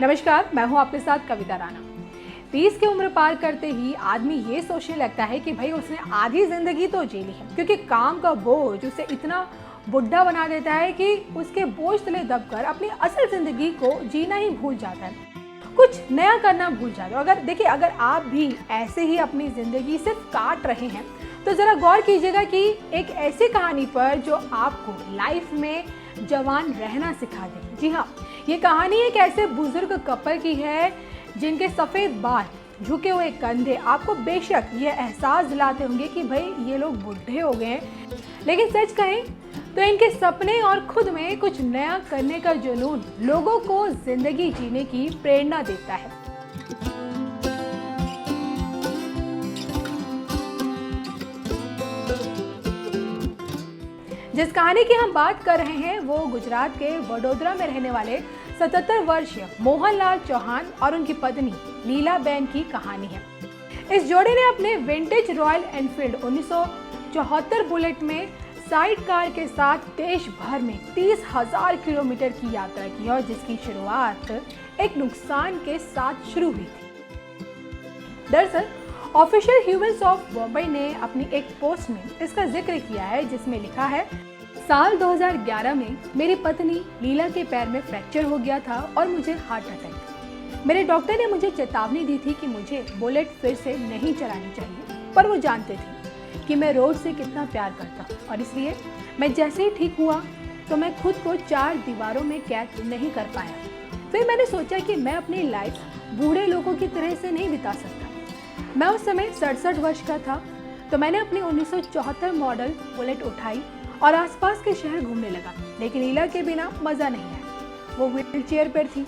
नमस्कार, मैं हूं आपके साथ कविता राणा। 30 की उम्र पार करते ही आदमी ये सोचने लगता है कि भाई उसने आधी जिंदगी तो जी ली है, क्योंकि काम का बोझ उसे इतना बुढ़ा बना देता है कि उसके बोझ तले दबकर अपनी असल जिंदगी को जीना ही भूल जाता है, कुछ नया करना भूल जाता है। अगर आप भी ऐसे ही अपनी जिंदगी सिर्फ काट रहे हैं तो जरा गौर कीजिएगा कि एक ऐसी कहानी पर जो आपको लाइफ में जवान रहना सिखा दे। जी हाँ, ये कहानी एक ऐसे बुजुर्ग कपल की है जिनके सफ़ेद बाल, झुके हुए कंधे आपको बेशक ये एहसास दिलाते होंगे कि भाई ये लोग बूढ़े हो गए हैं, लेकिन सच कहें तो इनके सपने और खुद में कुछ नया करने का जुनून लोगों को जिंदगी जीने की प्रेरणा देता है। जिस कहानी की हम बात कर रहे हैं वो गुजरात के वडोदरा में रहने वाले 77 वर्षीय मोहनलाल चौहान और उनकी पत्नी लीलाबेन की कहानी है। इस जोड़े ने अपने विंटेज रॉयल एनफील्ड 1974 बुलेट में साइड कार के साथ देश भर में 30,000 किलोमीटर की यात्रा की और जिसकी शुरुआत एक नुकसान के साथ शुरू हुई थी। दरअसल ऑफिशियल ह्यूमन्स ऑफ बॉम्बे ने अपनी एक पोस्ट में इसका जिक्र किया है, जिसमें लिखा है, साल 2011 में मेरी पत्नी लीला के पैर में फ्रैक्चर हो गया था और मुझे हार्ट अटैक। मेरे डॉक्टर ने मुझे चेतावनी दी थी कि मुझे बुलेट फिर से नहीं चलानी चाहिए, पर वो जानते थे कि मैं रोड से कितना प्यार करता हूँ और इसलिए मैं जैसे ही ठीक हुआ तो मैं खुद को 4 दीवारों में कैद नहीं कर पाया। फिर मैंने सोचा कि मैं अपनी लाइफ बूढ़े लोगों की तरह से नहीं बिता सकता। मैं उस समय 67 वर्ष का था, तो मैंने अपनी 1974 मॉडल बुलेट उठाई और आसपास के शहर घूमने लगा, लेकिन लीला के बिना मज़ा नहीं आया। वो व्हील चेयर पर थी,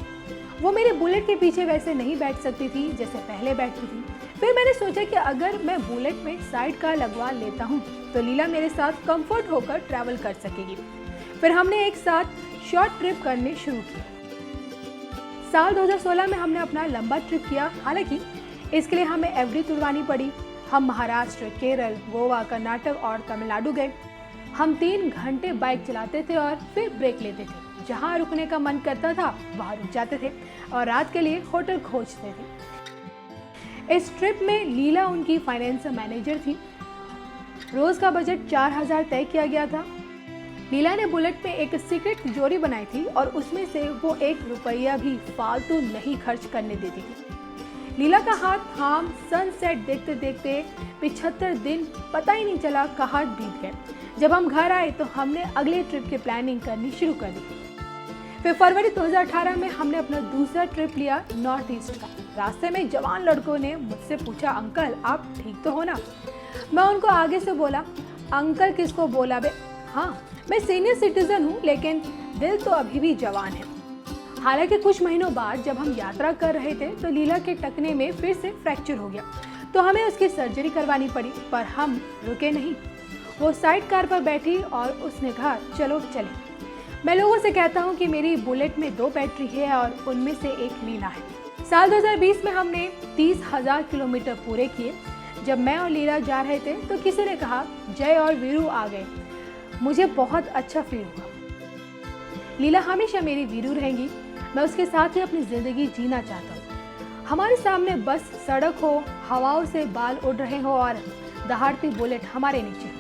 वो मेरे बुलेट के पीछे वैसे नहीं बैठ सकती थी जैसे पहले बैठती थी। फिर मैंने सोचा कि अगर मैं बुलेट में साइड कार लगवा लेता हूँ तो लीला मेरे साथ कंफर्ट होकर ट्रैवल कर सकेगी। फिर हमने एक साथ शॉर्ट ट्रिप करने शुरू की। साल 2016 में हमने अपना लंबा ट्रिप किया। हालांकि इसके लिए हमें एवरी तुड़वानी पड़ी। हम महाराष्ट्र, केरल, गोवा, कर्नाटक और तमिलनाडु गए। हम 3 घंटे बाइक चलाते थे और फिर ब्रेक लेते थे। जहाँ रुकने का मन करता था वहाँ रुक जाते थे और रात के लिए होटल खोजते थे। इस ट्रिप में लीला उनकी फाइनेंस मैनेजर थी। रोज का बजट 4,000 तय किया गया था। लीला ने बुलेट में एक सीक्रेट तिजोरी बनाई थी और उसमें से वो 1 रुपया भी फालतू नहीं खर्च करने देती थी। लीला का हाथ थाम सनसेट देखते देखते 75 दिन पता ही नहीं चला कहाँ बीत गए। जब हम घर आए तो हमने अगले ट्रिप की प्लानिंग करनी शुरू कर दी। फिर फरवरी 2018 में हमने अपना दूसरा ट्रिप लिया नॉर्थ ईस्ट का। रास्ते में जवान लड़कों ने मुझसे पूछा, अंकल आप ठीक तो हो ना? मैं उनको आगे से बोला, अंकल किसको बोला बे? हाँ, मैं सीनियर सिटीजन हूँ, लेकिन दिल तो अभी भी जवान है। हालांकि कुछ महीनों बाद जब हम यात्रा कर रहे थे तो लीला के टखने में फिर से फ्रैक्चर हो गया, तो हमें उसकी सर्जरी करवानी पड़ी। पर हम रुके नहीं। वो साइड कार पर बैठी और उसने कहा, चलो चले। मैं लोगों से कहता हूँ कि मेरी बुलेट में 2 बैटरी है और उनमें से एक लीला है। साल 2020 में हमने 30,000 किलोमीटर पूरे किए। जब मैं और लीला जा रहे थे तो किसी ने कहा, जय और वीरू आ गए। मुझे बहुत अच्छा फील हुआ। लीला हमेशा मेरी वीरू रहेंगी। मैं उसके साथ ही अपनी ज़िंदगी जीना चाहता हूँ। हमारे सामने बस सड़क हो, हवाओं से बाल उड़ रहे हो और दहाड़ती बुलेट हमारे नीचे।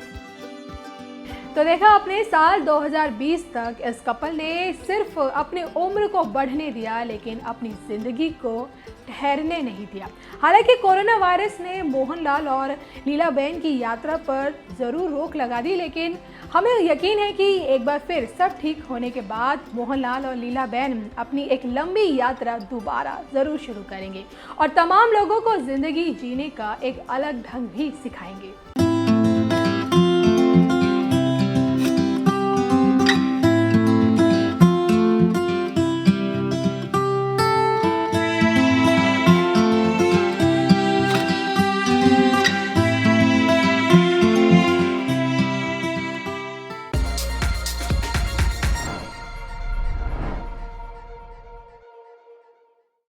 तो देखा आपने, साल 2020 तक इस कपल ने सिर्फ अपनी उम्र को बढ़ने दिया, लेकिन अपनी ज़िंदगी को ठहरने नहीं दिया। हालांकि कोरोना वायरस ने मोहनलाल और लीलाबेन की यात्रा पर ज़रूर रोक लगा दी, लेकिन हमें यकीन है कि एक बार फिर सब ठीक होने के बाद मोहनलाल और लीलाबेन अपनी एक लंबी यात्रा दोबारा ज़रूर शुरू करेंगे और तमाम लोगों को ज़िंदगी जीने का एक अलग ढंग भी सिखाएंगे।